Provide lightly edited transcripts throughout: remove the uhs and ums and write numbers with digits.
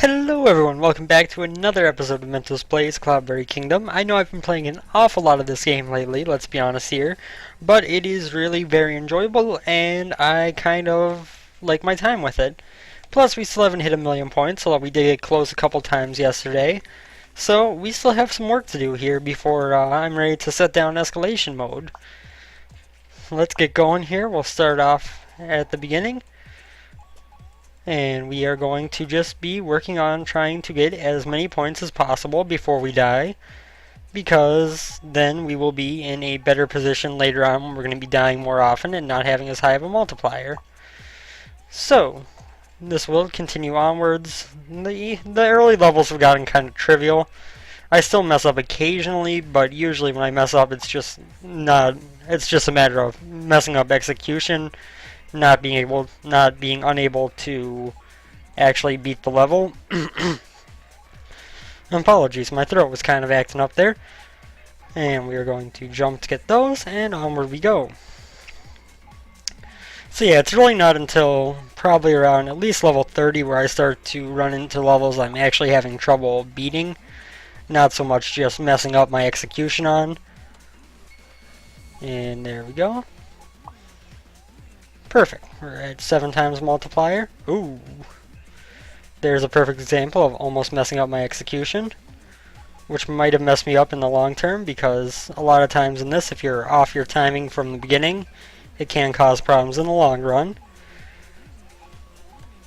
Hello everyone, welcome back to another episode of Mentos Plays Cloudberry Kingdom. I know I've been playing an awful lot of this game lately, let's be honest here, but it is really very enjoyable and I kind of like my time with it. Plus we still haven't hit 1,000,000 points, although we did get close a couple times yesterday. So we still have some work to do here before I'm ready to set down escalation mode. Let's get going here, we'll start off at the beginning. And we are going to just be working on trying to get as many points as possible before we die, because then we will be in a better position later on when we're going to be dying more often and not having as high of a multiplier. So, this will continue onwards. The early levels have gotten kind of trivial. I still mess up occasionally, but usually when I mess up it's just a matter of messing up execution, not being unable to actually beat the level. Apologies, my throat was kind of acting up there. And we are going to jump to get those, and onward we go. So yeah, it's really not until probably around at least level 30 where I start to run into levels I'm actually having trouble beating. Not so much just messing up my execution on. And there we go. Perfect. We're at 7 times multiplier. Ooh. There's a perfect example of almost messing up my execution, which might have messed me up in the long term, because a lot of times in this, if you're off your timing from the beginning, it can cause problems in the long run.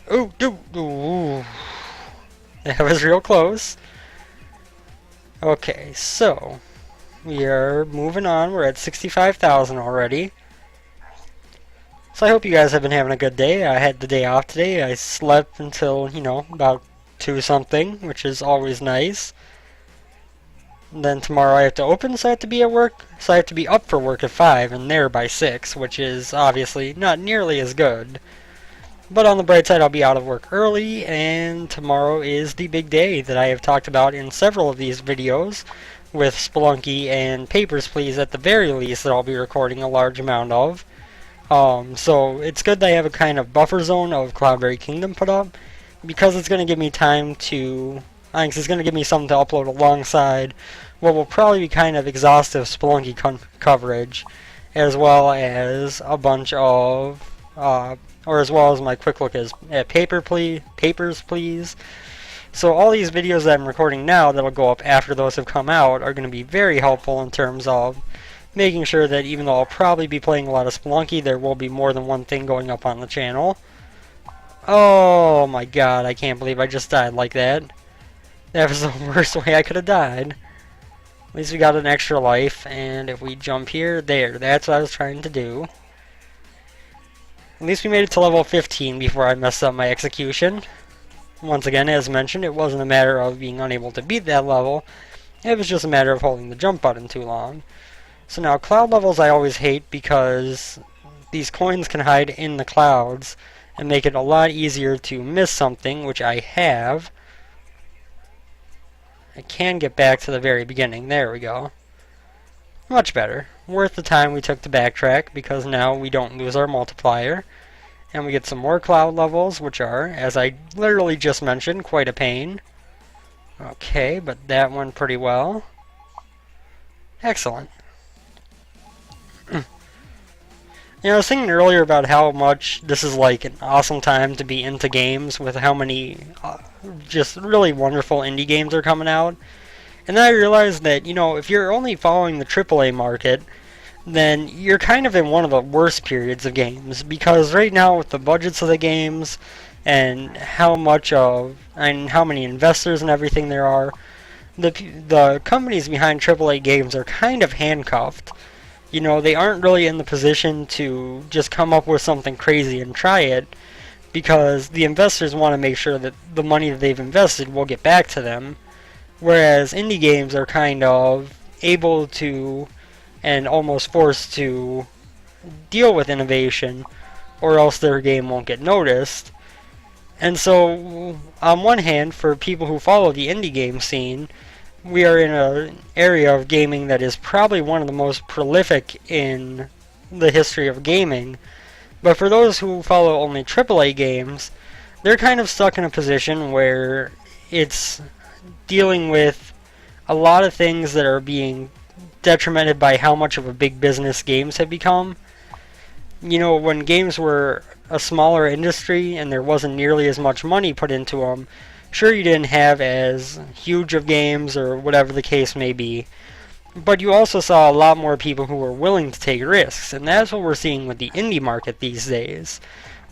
Ooh, ooh. That was real close. Okay, so we are moving on. We're at 65,000 already. So I hope you guys have been having a good day. I had the day off today. I slept until, about 2 something, which is always nice. And then tomorrow I have to open, so I have to be at work. So I have to be up for work at 5 and there by 6, which is obviously not nearly as good. But on the bright side, I'll be out of work early, and tomorrow is the big day that I have talked about in several of these videos, with Spelunky and Papers, Please, at the very least, that I'll be recording a large amount of. So it's good that I have a kind of buffer zone of Cloudberry Kingdom put up, because it's going to give me time to, it's going to give me something to upload alongside what will probably be kind of exhaustive Spelunky coverage, as well as a bunch of, as well as my quick look at Papers, Please. So all these videos that I'm recording now that'll go up after those have come out are going to be very helpful in terms of making sure that even though I'll probably be playing a lot of Spelunky, there will be more than one thing going up on the channel. Oh my god, I can't believe I just died like that. That was the worst way I could have died. At least we got an extra life, and if we jump here, that's what I was trying to do. At least we made it to level 15 before I messed up my execution. Once again, as mentioned, it wasn't a matter of being unable to beat that level, it was just a matter of holding the jump button too long. So now, cloud levels I always hate because these coins can hide in the clouds and make it a lot easier to miss something, which I have. I can get back to the very beginning. There we go. Much better. Worth the time we took to backtrack, because now we don't lose our multiplier. And we get some more cloud levels, which are, as I literally just mentioned, quite a pain. Okay, but that went pretty well. Excellent. I was thinking earlier about how much this is like an awesome time to be into games, with how many just really wonderful indie games are coming out. And then I realized that, if you're only following the AAA market, then you're kind of in one of the worst periods of games, because right now with the budgets of the games and how many investors and everything there are, the companies behind AAA games are kind of handcuffed. They aren't really in the position to just come up with something crazy and try it, because the investors want to make sure that the money that they've invested will get back to them, whereas indie games are kind of able to and almost forced to deal with innovation, or else their game won't get noticed. And so, on one hand, for people who follow the indie game scene, we are in an area of gaming that is probably one of the most prolific in the history of gaming. But for those who follow only AAA games, they're kind of stuck in a position where it's dealing with a lot of things that are being detrimented by how much of a big business games have become. You know, when games were a smaller industry and there wasn't nearly as much money put into them, sure, you didn't have as huge of games or whatever the case may be, but you also saw a lot more people who were willing to take risks, and that's what we're seeing with the indie market these days.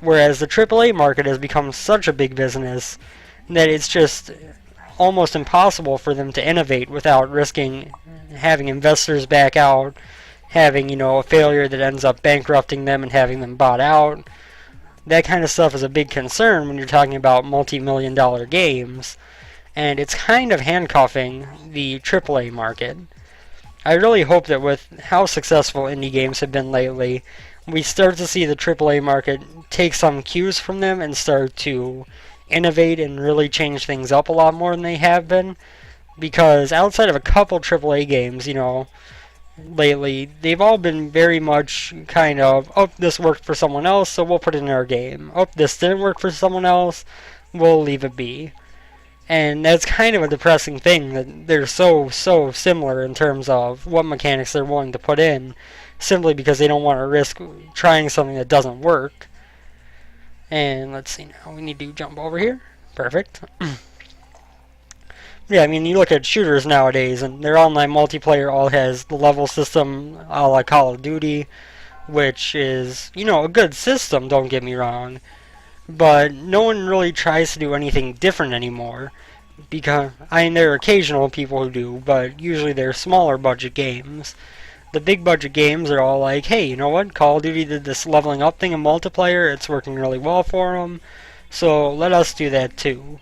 Whereas the AAA market has become such a big business that it's just almost impossible for them to innovate without risking having investors back out, having, a failure that ends up bankrupting them and having them bought out. That kind of stuff is a big concern when you're talking about multi-million dollar games, and it's kind of handcuffing the AAA market. I really hope that with how successful indie games have been lately, we start to see the AAA market take some cues from them and start to innovate and really change things up a lot more than they have been. Because outside of a couple AAA games, lately, they've all been very much kind of, oh, this worked for someone else, so we'll put it in our game. Oh, this didn't work for someone else, we'll leave it be. And that's kind of a depressing thing that they're so similar in terms of what mechanics they're willing to put in, simply because they don't want to risk trying something that doesn't work. And let's see now, we need to jump over here. Perfect. Yeah, I mean, you look at shooters nowadays, and their online multiplayer all has the level system a la Call of Duty, which is, a good system, don't get me wrong. But no one really tries to do anything different anymore. Because, there are occasional people who do, but usually they're smaller budget games. The big budget games are all like, hey, you know what? Call of Duty did this leveling up thing in multiplayer, it's working really well for them, so let us do that too.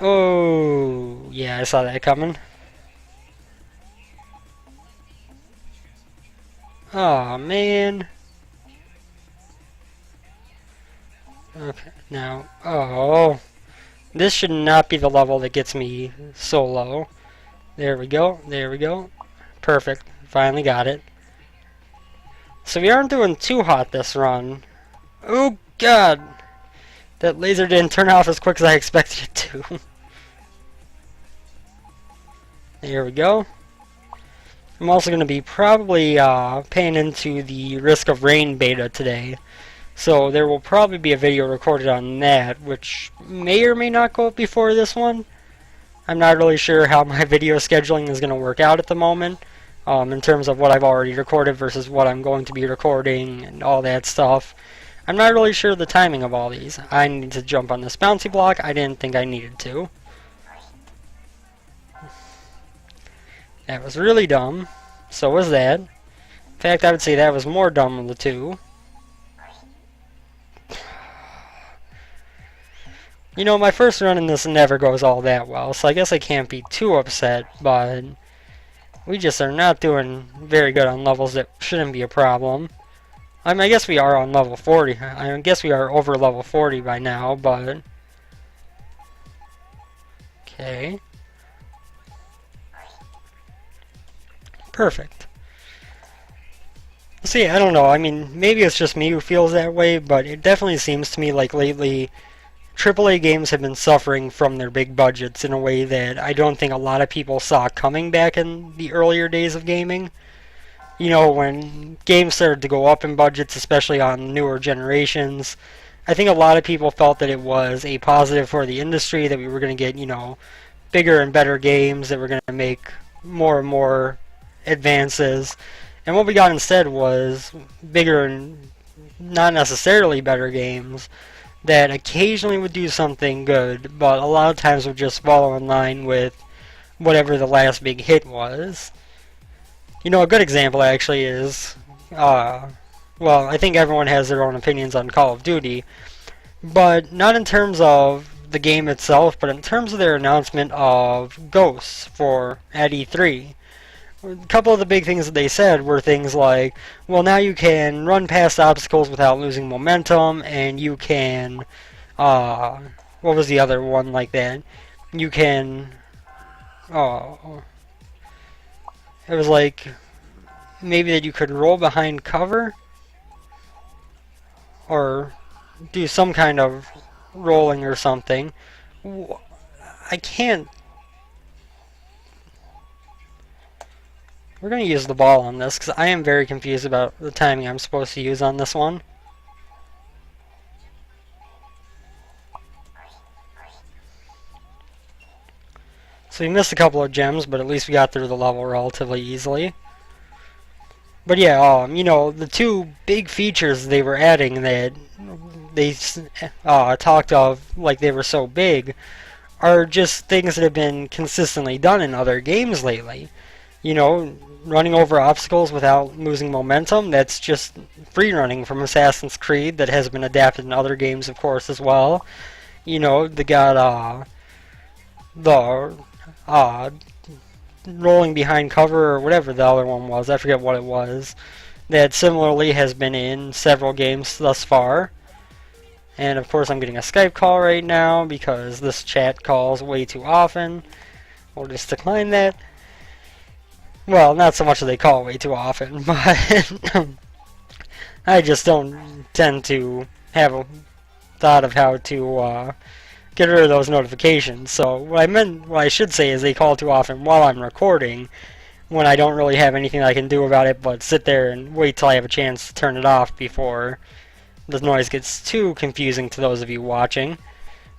Oh, yeah, I saw that coming. Oh, man. Okay, now, oh. This should not be the level that gets me so low. There we go, there we go. Perfect, finally got it. So we aren't doing too hot this run. Oh, God. That laser didn't turn off as quick as I expected it to. There we go. I'm also going to be probably paying into the Risk of Rain beta today. So there will probably be a video recorded on that, which may or may not go up before this one. I'm not really sure how my video scheduling is going to work out at the moment, in terms of what I've already recorded versus what I'm going to be recording and all that stuff. I'm not really sure the timing of all these. I need to jump on this bouncy block. I didn't think I needed to. That was really dumb. So was that. In fact, I would say that was more dumb of the two. My first run in this never goes all that well, so I guess I can't be too upset, but we just are not doing very good on levels that shouldn't be a problem. I guess we are on level 40. I guess we are over level 40 by now, but... Okay. Perfect. See, I don't know. Maybe it's just me who feels that way, but it definitely seems to me like lately AAA games have been suffering from their big budgets in a way that I don't think a lot of people saw coming back in the earlier days of gaming. When games started to go up in budgets, especially on newer generations, I think a lot of people felt that it was a positive for the industry, that we were going to get, bigger and better games, that were going to make more and more advances. And what we got instead was bigger and not necessarily better games that occasionally would do something good, but a lot of times would just follow in line with whatever the last big hit was. A good example actually is, well, I think everyone has their own opinions on Call of Duty, but not in terms of the game itself, but in terms of their announcement of Ghosts at E3. A couple of the big things that they said were things like, well, now you can run past obstacles without losing momentum, and you can, what was the other one like that? You can, it was like, maybe that you could roll behind cover, or do some kind of rolling or something. I can't. We're going to use the ball on this because I am very confused about the timing I'm supposed to use on this one. So we missed a couple of gems, but at least we got through the level relatively easily. But yeah, you know, the two big features they were adding that they talked of like they were so big are just things that have been consistently done in other games lately. You know, running over obstacles without losing momentum, that's just free running from Assassin's Creed that has been adapted in other games, of course, as well. You know, they got the rolling behind cover or whatever the other one was. I forget what it was. That similarly has been in several games thus far. And of course I'm getting a Skype call right now because this chat calls way too often. We'll just decline that. Well, not so much that they call way too often, but I just don't tend to have a thought of how to get rid of those notifications. So what I should say is they call too often while I'm recording, when I don't really have anything I can do about it but sit there and wait till I have a chance to turn it off before the noise gets too confusing to those of you watching,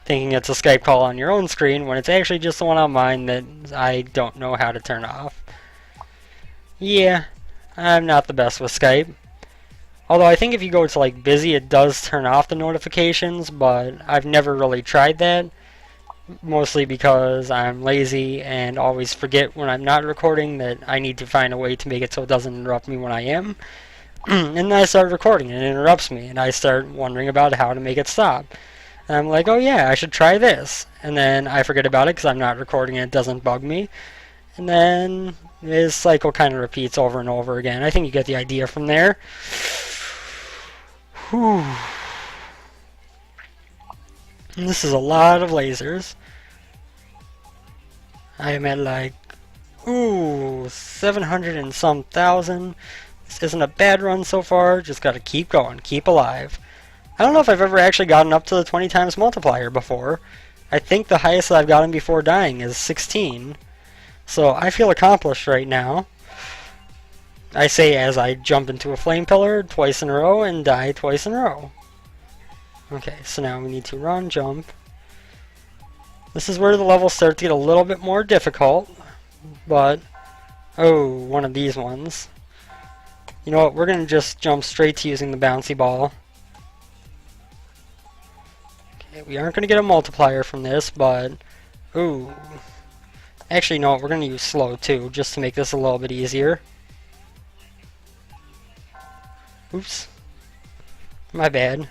thinking it's a Skype call on your own screen when it's actually just the one on mine that I don't know how to turn off. Yeah, I'm not the best with Skype. Although I think if you go to like busy, it does turn off the notifications, but I've never really tried that. Mostly because I'm lazy and always forget when I'm not recording that I need to find a way to make it so it doesn't interrupt me when I am. And then I start recording and it interrupts me, and I start wondering about how to make it stop. And I'm like, oh yeah, I should try this. And then I forget about it because I'm not recording and it doesn't bug me. And then this cycle kind of repeats over and over again. I think you get the idea from there. Whew. And this is a lot of lasers. I am at like, 700 and some thousand. This isn't a bad run so far, just gotta keep going, keep alive. I don't know if I've ever actually gotten up to the 20 times multiplier before. I think the highest I've gotten before dying is 16. So I feel accomplished right now. I say as I jump into a flame pillar twice in a row and die twice in a row. Okay, so now we need to run, jump. This is where the levels start to get a little bit more difficult, but one of these ones. You know what, we're going to just jump straight to using the bouncy ball. Okay, we aren't going to get a multiplier from this, but actually, no, we're going to use slow too, just to make this a little bit easier. Oops. My bad.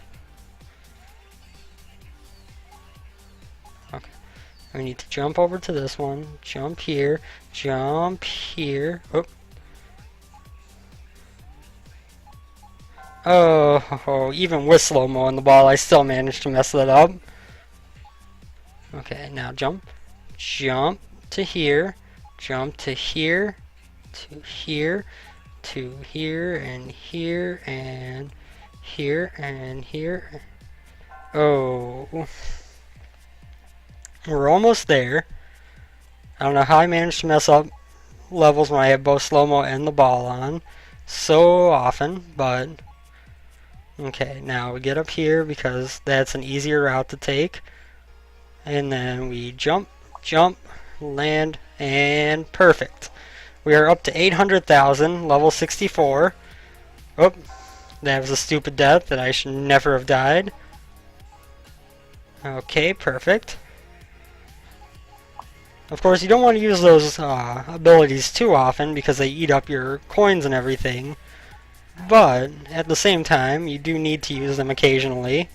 Okay. We need to jump over to this one. Jump here. Jump here. Oh, even with slow-mo on the ball, I still managed to mess that up. Okay, now jump. Jump to here. Jump to here. To here. To here, and here, and here, and here. Oh. We're almost there. I don't know how I managed to mess up levels when I have both slow-mo and the ball on so often, but okay, now we get up here because that's an easier route to take. And then we jump, jump, land, and perfect. We are up to 800,000, level 64. Oh, that was a stupid death that I should never have died. Okay, perfect. Of course, you don't want to use those abilities too often because they eat up your coins and everything. But, at the same time, you do need to use them occasionally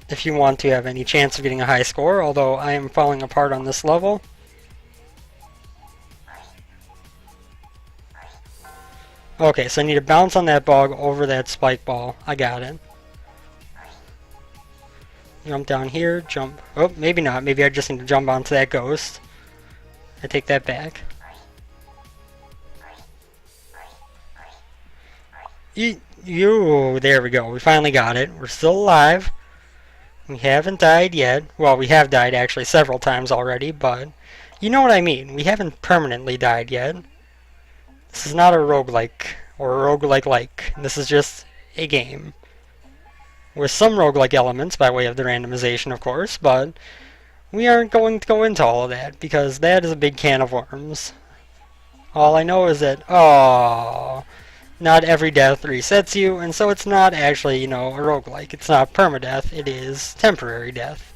if you want to have any chance of getting a high score, although I am falling apart on this level. Okay, so I need to bounce on that bug over that spike ball. I got it. Jump down here, jump. Oh, maybe not. Maybe I just need to jump onto that ghost. I take that back. There we go. We finally got it. We're still alive. We haven't died yet. Well, we have died actually several times already, but you know what I mean. We haven't permanently died yet. This is not a roguelike or a roguelike. This is just a game. With some roguelike elements by way of the randomization, of course, but we aren't going to go into all of that because that is a big can of worms. All I know is that, oh, not every death resets you, and so it's not actually, a roguelike. It's not permadeath, it is temporary death.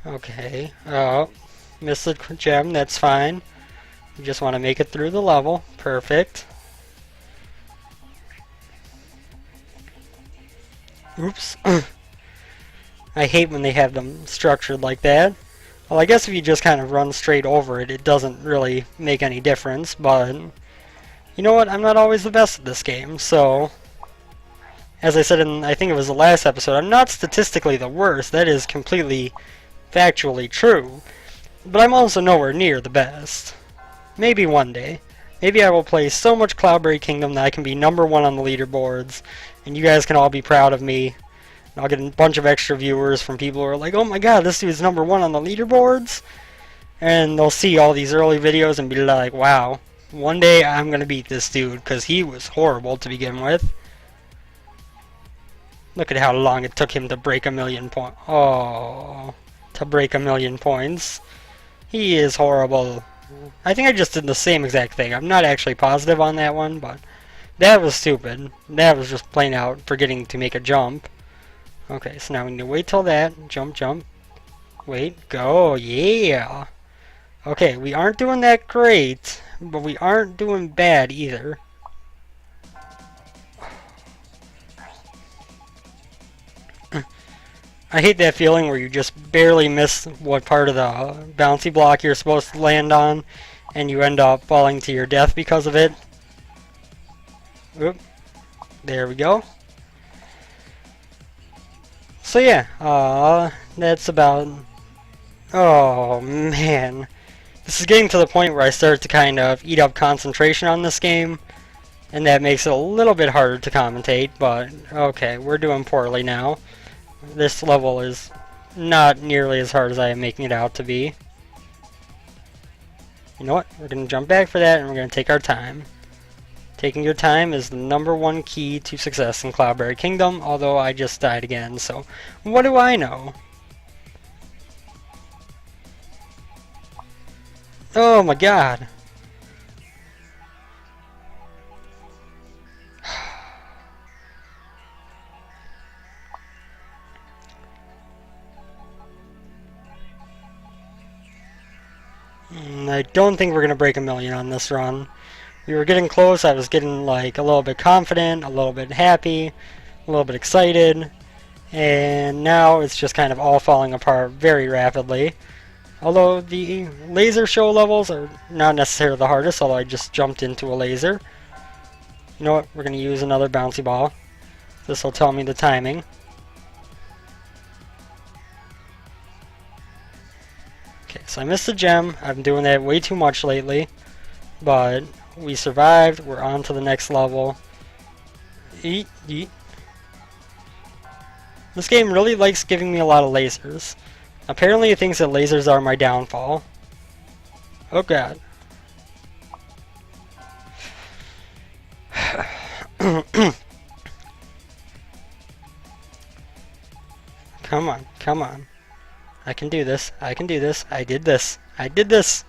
Okay, oh, missed the gem, that's fine. You just want to make it through the level. Perfect. Oops. I hate when they have them structured like that. Well, I guess if you just kind of run straight over it, it doesn't really make any difference, but you know what? I'm not always the best at this game, so as I said in, I think it was the last episode, I'm not statistically the worst. That is completely factually true. But I'm also nowhere near the best. Maybe one day. Maybe I will play so much Cloudberry Kingdom that I can be #1 on the leaderboards, and you guys can all be proud of me. And I'll get a bunch of extra viewers from people who are like, oh my god, this dude's #1 on the leaderboards. And they'll see all these early videos and be like, wow, one day I'm going to beat this dude, because he was horrible to begin with. Look at how long it took him to break 1,000,000 points. Oh, to break 1,000,000 points. He is horrible. I think I just did the same exact thing. I'm not actually positive on that one, but that was stupid. That was just plain out forgetting to make a jump. Okay, so now we need to wait till that. Jump, jump. Wait, go, yeah. Okay, we aren't doing that great, but we aren't doing bad either. I hate that feeling where you just barely miss what part of the bouncy block you're supposed to land on, and you end up falling to your death because of it. Oop. There we go. So yeah, that's about... Oh man. This is getting to the point where I start to kind of eat up concentration on this game, and that makes it a little bit harder to commentate, but okay, we're doing poorly now. This level is not nearly as hard as I am making it out to be. You know what? We're going to jump back for that, and we're going to take our time. Taking your time is the #1 key to success in Cloudberry Kingdom, although I just died again, so what do I know? Oh my god. I don't think we're going to break 1,000,000 on this run. We were getting close. I was getting like a little bit confident, a little bit happy, a little bit excited, and now it's just kind of all falling apart very rapidly. Although the laser show levels are not necessarily the hardest, although I just jumped into a laser. You know what? We're going to use another bouncy ball. This will tell me the timing. Okay, so I missed a gem. I've been doing that way too much lately. But we survived. We're on to the next level. Eat, eat. This game really likes giving me a lot of lasers. Apparently it thinks that lasers are my downfall. Oh god. Come on, come on. I can do this. I can do this. I did this. I did this.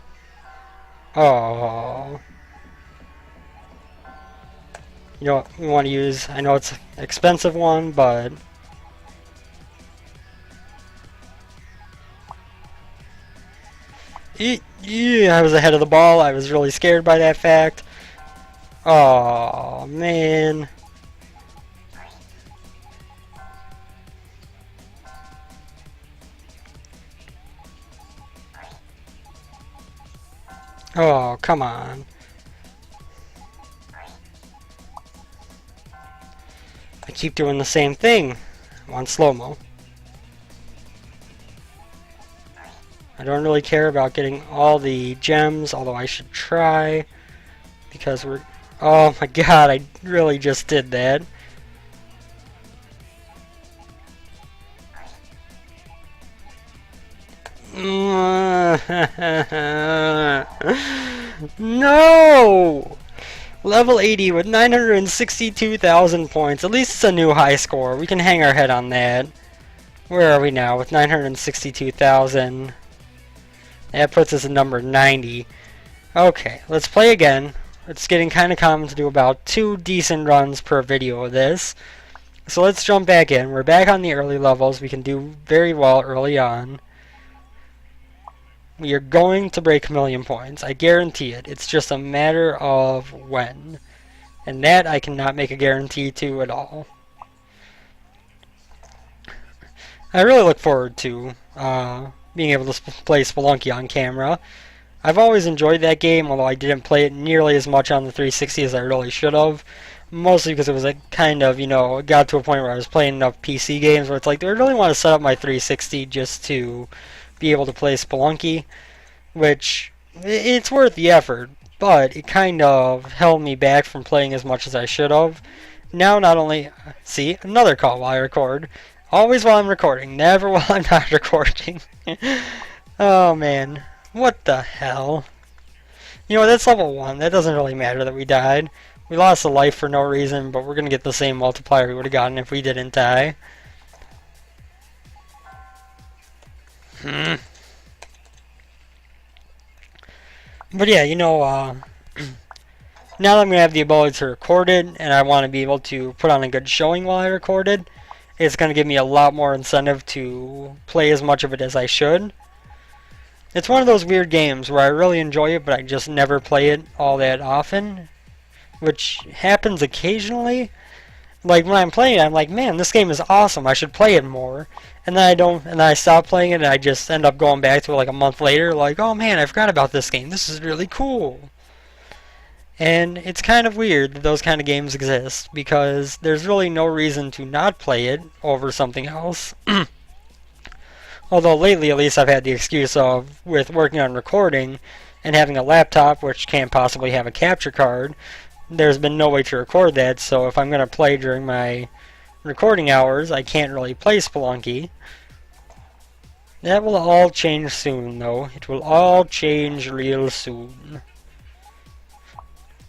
Oh. You know what we want to use? I know it's an expensive one, but yeah, I was ahead of the ball. I was really scared by that fact. Oh man. Oh, come on. I keep doing the same thing. I'm on slow-mo. I don't really care about getting all the gems, although I should try. Because we're... Oh my god, I really just did that. No! Level 80 with 962,000 points. At least it's a new high score. We can hang our head on that. Where are we now with 962,000? That puts us at number 90. Okay, let's play again. It's getting kind of common to do about 2 decent runs per video of this. So let's jump back in. We're back on the early levels. We can do very well early on. We are going to break 1,000,000 points. I guarantee it. It's just a matter of when. And that I cannot make a guarantee to at all. I really look forward to being able to play Spelunky on camera. I've always enjoyed that game, although I didn't play it nearly as much on the 360 as I really should have. Mostly because it was a kind of, it got to a point where I was playing enough PC games where it's like, do I really want to set up my 360 just to be able to play Spelunky? Which, it's worth the effort, but it kind of held me back from playing as much as I should have. Now not only, see, another call while I record. Always while I'm recording, never while I'm not recording. Oh man, what the hell? That's level 1, that doesn't really matter that we died. We lost a life for no reason, but we're going to get the same multiplier we would have gotten if we didn't die. But yeah, now that I'm going to have the ability to record it, and I want to be able to put on a good showing while I record it, it's going to give me a lot more incentive to play as much of it as I should. It's one of those weird games where I really enjoy it, but I just never play it all that often. Which happens occasionally. Like when I'm playing it, I'm like, man, this game is awesome. I should play it more. And then I don't, and then I stop playing it, and I just end up going back to it like a month later, like, oh man, I forgot about this game. This is really cool. And it's kind of weird that those kind of games exist because there's really no reason to not play it over something else. Although lately, at least, I've had the excuse of with working on recording and having a laptop which can't possibly have a capture card. There's been no way to record that, so if I'm going to play during my recording hours, I can't really play Spelunky. That will all change soon, though. It will all change real soon.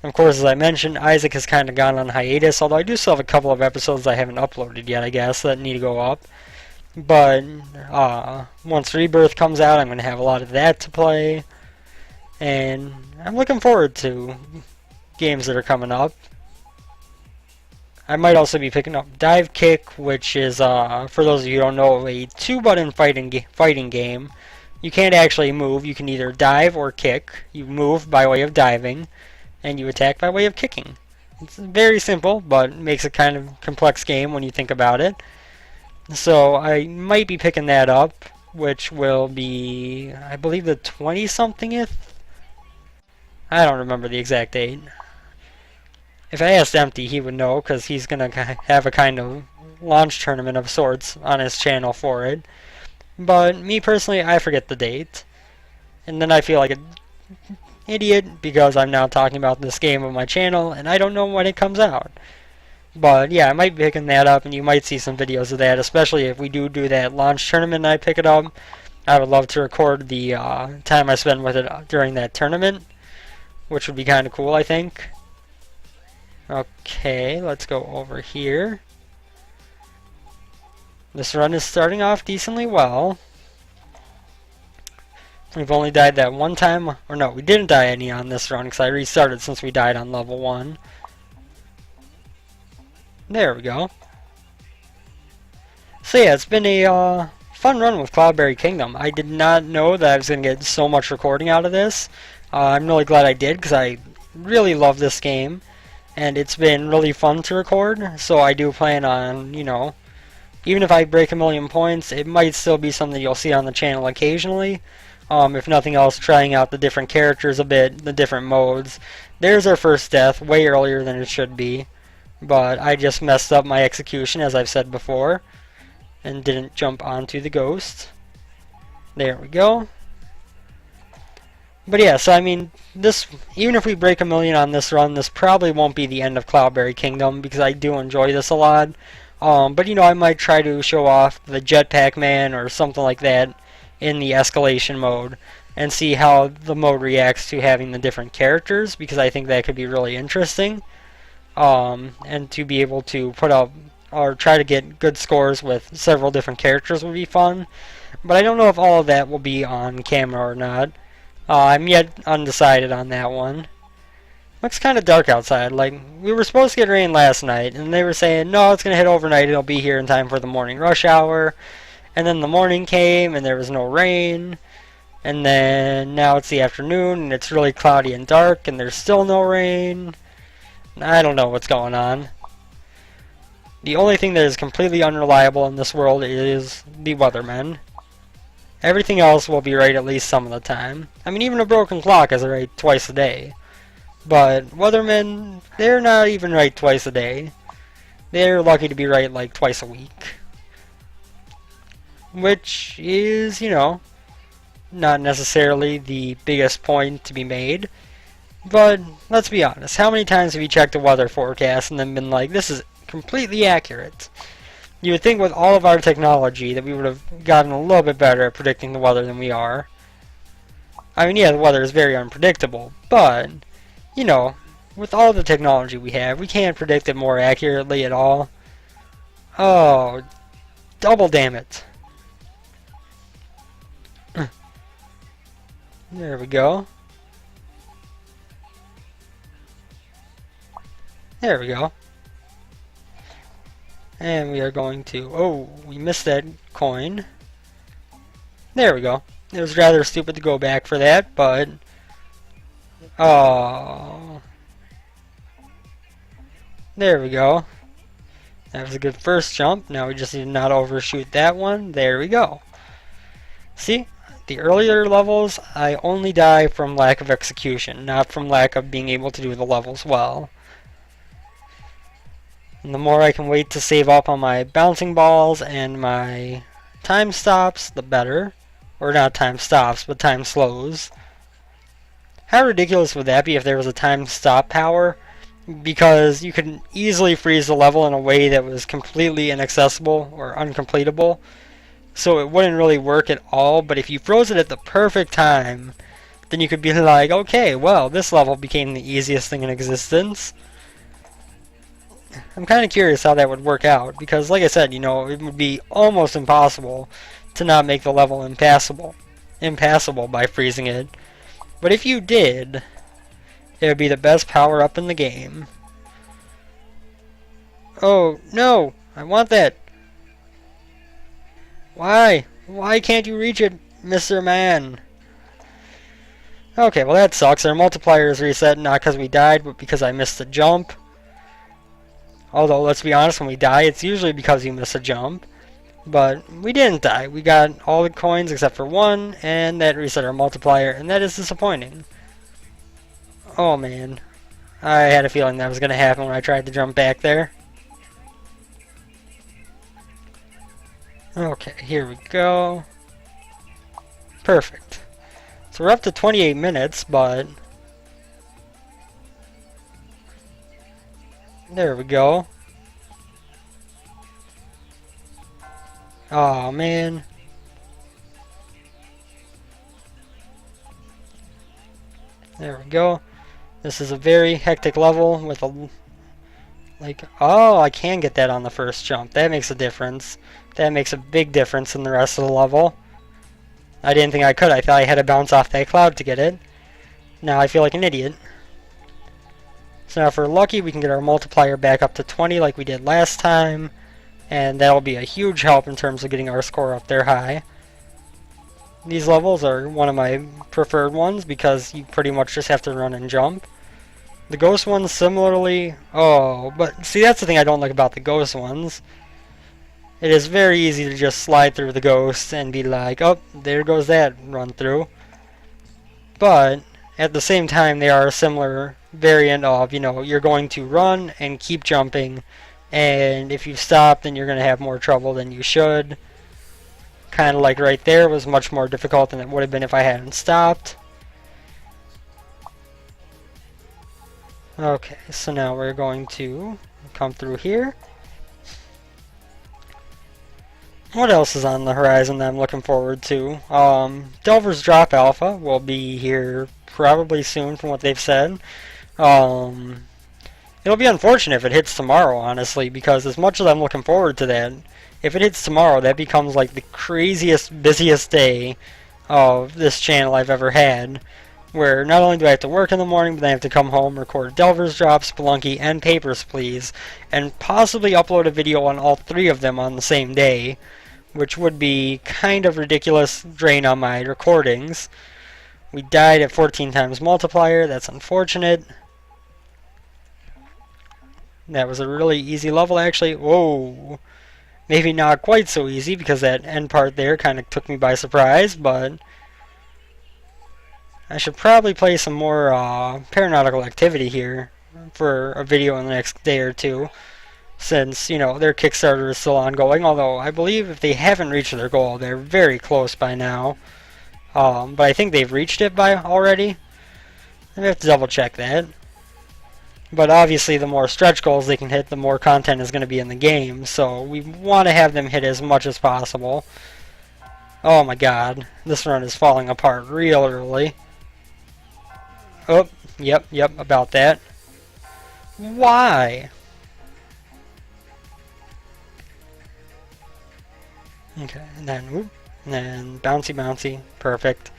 Of course, as I mentioned, Isaac has kind of gone on hiatus, although I do still have a couple of episodes I haven't uploaded yet, I guess, that need to go up. But once Rebirth comes out, I'm going to have a lot of that to play. And I'm looking forward to games that are coming up. I might also be picking up Dive Kick, which is, for those of you who don't know, a 2-button fighting game. You can't actually move. You can either dive or kick. You move by way of diving, and you attack by way of kicking. It's very simple, but makes a kind of complex game when you think about it. So I might be picking that up, which will be, I believe, the 20-somethingth? I don't remember the exact date. If I asked Empty, he would know, because he's going to have a kind of launch tournament of sorts on his channel for it. But me personally, I forget the date. And then I feel like an idiot, because I'm now talking about this game on my channel, and I don't know when it comes out. But yeah, I might be picking that up, and you might see some videos of that, especially if we do that launch tournament and I pick it up. I would love to record the time I spend with it during that tournament, which would be kind of cool, I think. Okay, let's go over here. This run is starting off decently well. We've only died that one time, or no, we didn't die any on this run because I restarted since we died on level 1. There we go. So yeah, it's been a fun run with Cloudberry Kingdom. I did not know that I was going to get so much recording out of this. I'm really glad I did because I really love this game. And it's been really fun to record, so I do plan on, even if I break 1,000,000 points, it might still be something you'll see on the channel occasionally. If nothing else, trying out the different characters a bit, the different modes. There's our first death, way earlier than it should be. But I just messed up my execution, as I've said before, and didn't jump onto the ghost. There we go. But yeah, so I mean, even if we break 1,000,000 on this run, this probably won't be the end of Cloudberry Kingdom, because I do enjoy this a lot. But I might try to show off the Jetpack Man or something like that in the escalation mode. and see how the mode reacts to having the different characters, because I think that could be really interesting. And to be able to put up or try to get good scores with several different characters would be fun. But I don't know if all of that will be on camera or not. I'm yet undecided on that one. Looks kind of dark outside. Like, we were supposed to get rain last night, and they were saying, no, it's going to hit overnight, it'll be here in time for the morning rush hour. And then the morning came, and there was no rain. And then now it's the afternoon, and it's really cloudy and dark, and there's still no rain. I don't know what's going on. The only thing that is completely unreliable in this world is the weathermen. Everything else will be right at least some of the time. I mean, even a broken clock is right twice a day. But weathermen, they're not even right twice a day. They're lucky to be right like twice a week. Which is, you know, not necessarily the biggest point to be made. But let's be honest, how many times have you checked a weather forecast and then been like, this is completely accurate? You would think with all of our technology that we would have gotten a little bit better at predicting the weather than we are. I mean, yeah, the weather is very unpredictable, but, you know, with all the technology we have, we can't predict it more accurately at all. Oh, double damn it. There we go. There we go. And we are going to... Oh, we missed that coin. There we go. It was rather stupid to go back for that, but... Oh. There we go. That was a good first jump. Now we just need to not overshoot that one. There we go. See? The earlier levels, I only die from lack of execution, not from lack of being able to do the levels well. And the more I can wait to save up on my bouncing balls and my time stops, the better. Or not time stops, but time slows. How ridiculous would that be if there was a time stop power? Because you could easily freeze the level in a way that was completely inaccessible or uncompletable. So it wouldn't really work at all, but if you froze it at the perfect time, then you could be like, okay, well, this level became the easiest thing in existence. I'm kind of curious how that would work out, because like I said, you know, it would be almost impossible to not make the level impassable by freezing it. But if you did, it would be the best power-up in the game. Oh, no! I want that! Why? Why can't you reach it, Mr. Man? Okay, well that sucks. Our multiplier is reset not because we died, but because I missed the jump. Although, let's be honest, when we die, it's usually because you miss a jump. But we didn't die. We got all the coins except for one, and that reset our multiplier, and that is disappointing. Oh man. I had a feeling that was going to happen when I tried to jump back there. Okay, here we go. Perfect. So we're up to 28 minutes, but... There we go. Oh man. There we go. This is a very hectic level with a... Like, oh, I can get that on the first jump. That makes a difference. That makes a big difference in the rest of the level. I didn't think I could. I thought I had to bounce off that cloud to get it. Now I feel like an idiot. So now if we're lucky, we can get our multiplier back up to 20 like we did last time. And that'll be a huge help in terms of getting our score up there high. These levels are one of my preferred ones because you pretty much just have to run and jump. The ghost ones similarly, oh, but see that's the thing I don't like about the ghost ones. It is very easy to just slide through the ghost and be like, oh, there goes that run through. But at the same time they are a similar variant of, you know, you're going to run and keep jumping, and if you stop then you're going to have more trouble than you should. Kind of like right there was much more difficult than it would have been if I hadn't stopped. Okay, so now we're going to come through here. What else is on the horizon that I'm looking forward to? Delver's Drop Alpha will be here probably soon from what they've said. Um, It'll be unfortunate if it hits tomorrow, honestly, because as much as I'm looking forward to that, if it hits tomorrow, that becomes like the craziest, busiest day of this channel I've ever had. Where not only do I have to work in the morning, but then I have to come home, record Delver's Drop, Spelunky, and Papers, Please, and possibly upload a video on all three of them on the same day, which would be kind of ridiculous drain on my recordings. We died at 14 times multiplier, that's unfortunate. That was a really easy level, actually. Whoa! Maybe not quite so easy, because that end part there kind of took me by surprise, but I should probably play some more Paranautical Activity here for a video in the next day or two, since, you know, their Kickstarter is still ongoing, although I believe if they haven't reached their goal, they're very close by now. But I think they've reached it by already. I have to double check that. But obviously the more stretch goals they can hit, the more content is going to be in the game, so we want to have them hit as much as possible. Oh my god, this run is falling apart real early. Oh, yep, about that. Why? Okay, and then, whoop, and then bouncy, perfect.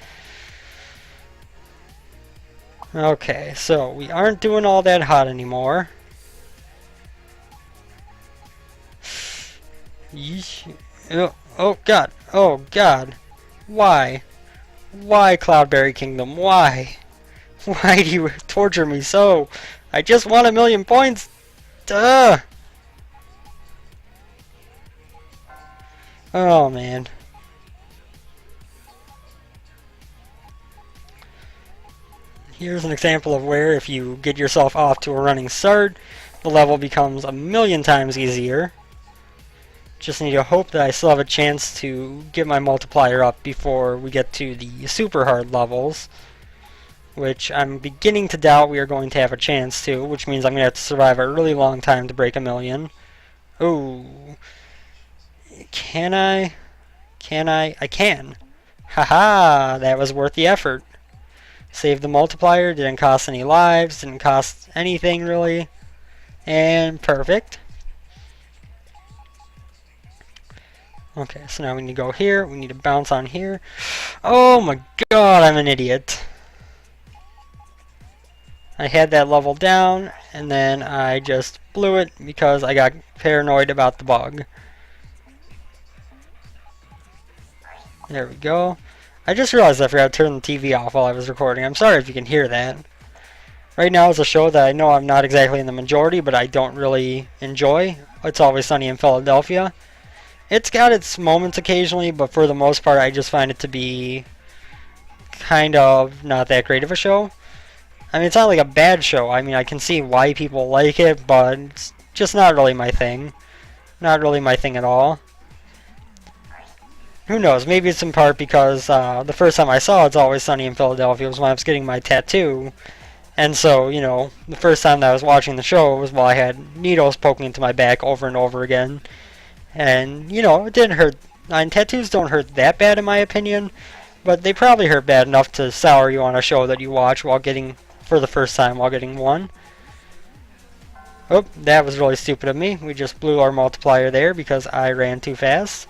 Okay, so we aren't doing all that hot anymore. Yeesh. Oh god. Why? Why, Cloudberry Kingdom? Why? Why do you torture me so? I just want 1,000,000 points! Duh! Oh man. Here's an example of where if you get yourself off to a running start, the level becomes 1,000,000 times easier. Just need to hope that I still have a chance to get my multiplier up before we get to the super hard levels, which I'm beginning to doubt we are going to have a chance to, which means I'm going to have to survive a really long time to break 1,000,000. Ooh. Can I? Can I? I can. Haha, that was worth the effort. Saved the multiplier, didn't cost any lives, didn't cost anything really. And perfect. Okay, so now we need to go here, we need to bounce on here. Oh my god, I'm an idiot. I had that level down, and then I just blew it because I got paranoid about the bug. There we go. I just realized I forgot to turn the TV off while I was recording. I'm sorry if you can hear that. Right now is a show that I know I'm not exactly in the majority, but I don't really enjoy. It's Always Sunny in Philadelphia. It's got its moments occasionally, but for the most part I just find it to be kind of not that great of a show. I mean, it's not like a bad show. I mean, I can see why people like it, but it's just not really my thing. Not really my thing at all. Who knows? Maybe it's in part because the first time I saw It's Always Sunny in Philadelphia was when I was getting my tattoo. And so, you know, the first time that I was watching the show was while I had needles poking into my back over and over again. And, you know, it didn't hurt. And tattoos don't hurt that bad in my opinion, but they probably hurt bad enough to sour you on a show that you watch while getting, for the first time, while getting one. Oh, that was really stupid of me. We just blew our multiplier there because I ran too fast.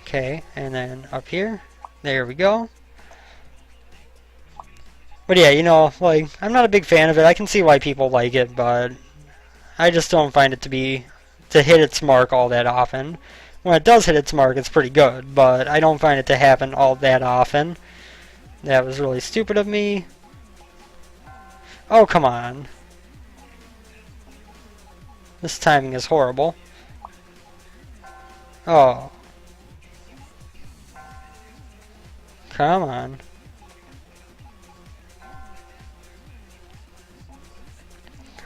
Okay, and then up here. There we go. But yeah, you know, like, I'm not a big fan of it. I can see why people like it, but I just don't find it to hit its mark all that often. When it does hit its mark, it's pretty good, but I don't find it to happen all that often. That was really stupid of me. Oh, come on. This timing is horrible. Oh. Come on.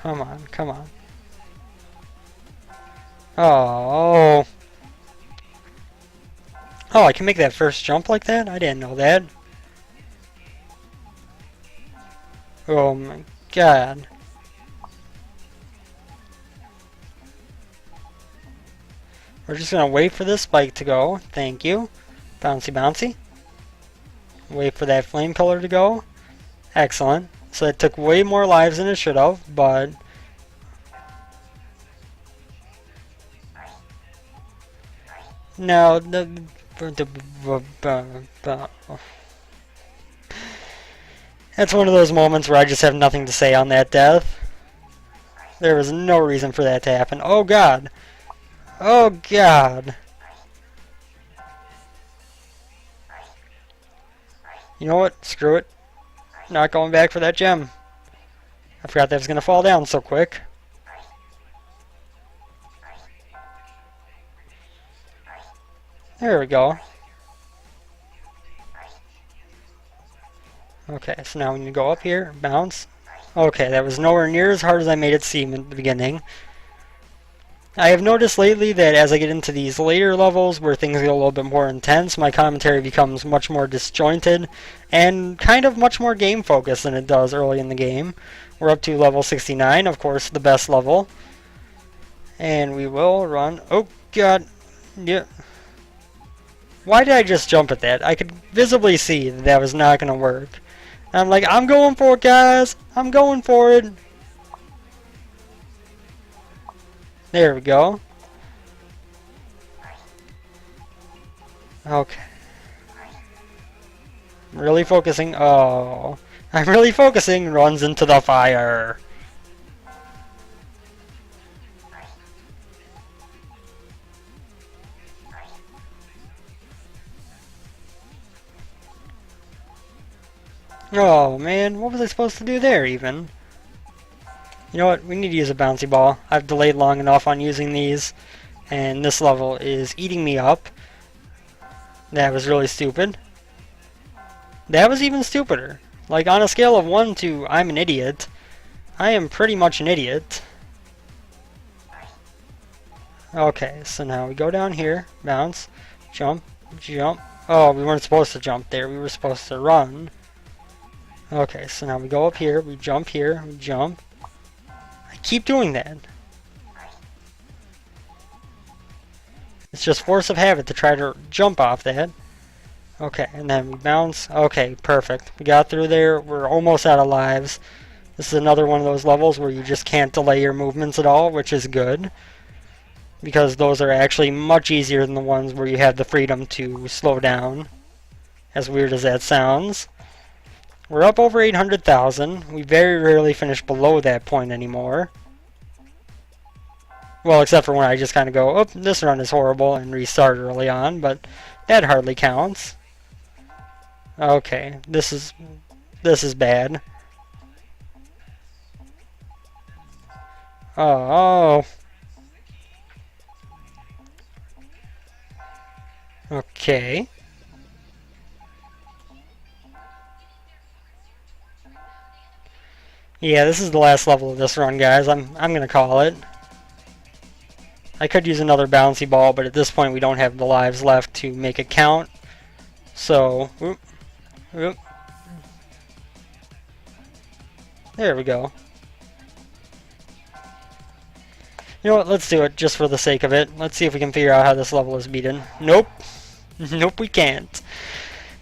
Come on, come on. Oh. Oh, I can make that first jump like that? I didn't know that. Oh my god. We're just going to wait for this spike to go. Thank you. Bouncy, bouncy. Wait for that flame pillar to go. Excellent. So it took way more lives than it should have, but... No, that's one of those moments where I just have nothing to say on that death. There was no reason for that to happen. Oh god. Oh god. You know what? Screw it. Not going back for that gem. I forgot that was going to fall down so quick. There we go. Okay, so now we need to go up here, bounce. Okay, that was nowhere near as hard as I made it seem at the beginning. I have noticed lately that as I get into these later levels where things get a little bit more intense, my commentary becomes much more disjointed and kind of much more game focused than it does early in the game. We're up to level 69, of course, the best level. And we will run. Oh god. Yeah. Why did I just jump at that? I could visibly see that that was not going to work. And I'm like, I'm going for it, guys. I'm going for it. There we go. Okay. I'm really focusing. Oh. I'm really focusing. Runs into the fire. Oh man, what was I supposed to do there even? You know what, we need to use a bouncy ball. I've delayed long enough on using these, and this level is eating me up. That was really stupid. That was even stupider. Like, on a scale of 1 to I'm an idiot, I am pretty much an idiot. Okay, so now we go down here, bounce, jump, jump. Oh, we weren't supposed to jump there, we were supposed to run. Okay, so now we go up here, we jump here, we jump. I keep doing that. It's just force of habit to try to jump off that. Okay, and then we bounce. Okay, perfect. We got through there. We're almost out of lives. This is another one of those levels where you just can't delay your movements at all, which is good. Because those are actually much easier than the ones where you have the freedom to slow down. As weird as that sounds. We're up over 800,000. We very rarely finish below that point anymore. Well, except for when I just kind of go, oh, this run is horrible, and restart early on, but that hardly counts. Okay, this is bad. Oh. Okay. Yeah, this is the last level of this run, guys. I'm gonna call it. I could use another bouncy ball, but at this point we don't have the lives left to make it count. So, whoop, whoop. There we go. You know what, let's do it just for the sake of it. Let's see if we can figure out how this level is beaten. Nope. Nope, we can't.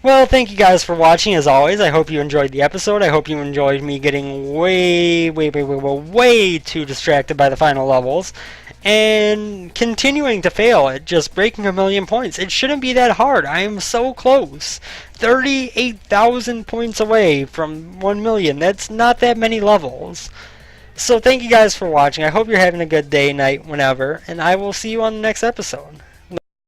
Well, thank you guys for watching, as always. I hope you enjoyed the episode. I hope you enjoyed me getting way too distracted by the final levels. And continuing to fail at just breaking 1,000,000 points. It shouldn't be that hard. I am so close. 38,000 points away from 1,000,000. That's not that many levels. So thank you guys for watching. I hope you're having a good day, night, whenever. And I will see you on the next episode.